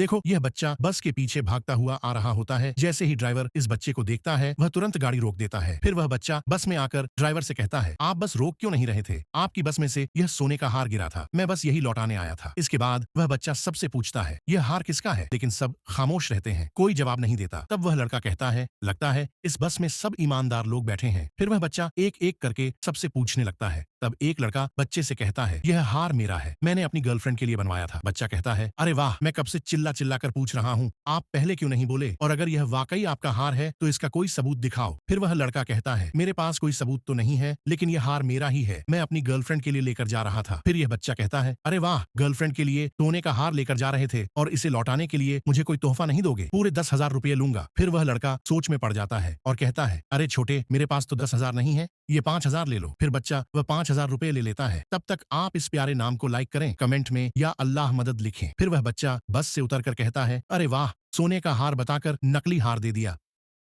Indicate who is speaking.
Speaker 1: देखो, यह बच्चा बस के पीछे भागता हुआ आ रहा होता है। जैसे ही ड्राइवर इस बच्चे को देखता है, वह तुरंत गाड़ी रोक देता है। फिर वह बच्चा बस में आकर ड्राइवर से कहता है, आप बस रोक क्यों नहीं रहे थे? आपकी बस में से यह सोने का हार गिरा था, मैं बस यही लौटाने आया था। इसके बाद वह बच्चा सबसे पूछता है, यह हार किसका है? लेकिन सब खामोश रहते हैं, कोई जवाब नहीं देता। तब वह लड़का कहता है, लगता है इस बस में सब ईमानदार लोग बैठे हैं। फिर वह बच्चा एक एक करके सबसे पूछने लगता है। तब एक लड़का बच्चे से कहता है, यह हार मेरा है, मैंने अपनी गर्लफ्रेंड के लिए बनवाया था। बच्चा कहता है, अरे वाह, मैं कब से चिल्ला चिल्ला कर पूछ रहा हूँ, आप पहले क्यों नहीं बोले? और अगर यह वाकई आपका हार है तो इसका कोई सबूत दिखाओ। फिर वह लड़का कहता है, मेरे पास कोई सबूत तो नहीं है, लेकिन यह हार मेरा ही है, मैं अपनी गर्लफ्रेंड के लिए लेकर जा रहा था। फिर यह बच्चा कहता है, अरे वाह, गर्लफ्रेंड के लिए सोने का हार लेकर जा रहे थे और इसे लौटाने के लिए मुझे कोई तोहफा नहीं दोगे? पूरे 10,000 रुपये लूंगा। फिर वह लड़का सोच में पड़ जाता है और कहता है, अरे छोटे, मेरे पास तो 10,000 नहीं है, ये 5,000 ले लो। फिर बच्चा वह 5,000 रुपए ले लेता है। तब तक आप इस प्यारे नाम को लाइक करें, कमेंट में या अल्लाह मदद लिखें। फिर वह बच्चा बस से उतरकर कहता है, अरे वाह, सोने का हार बताकर नकली हार दे दिया।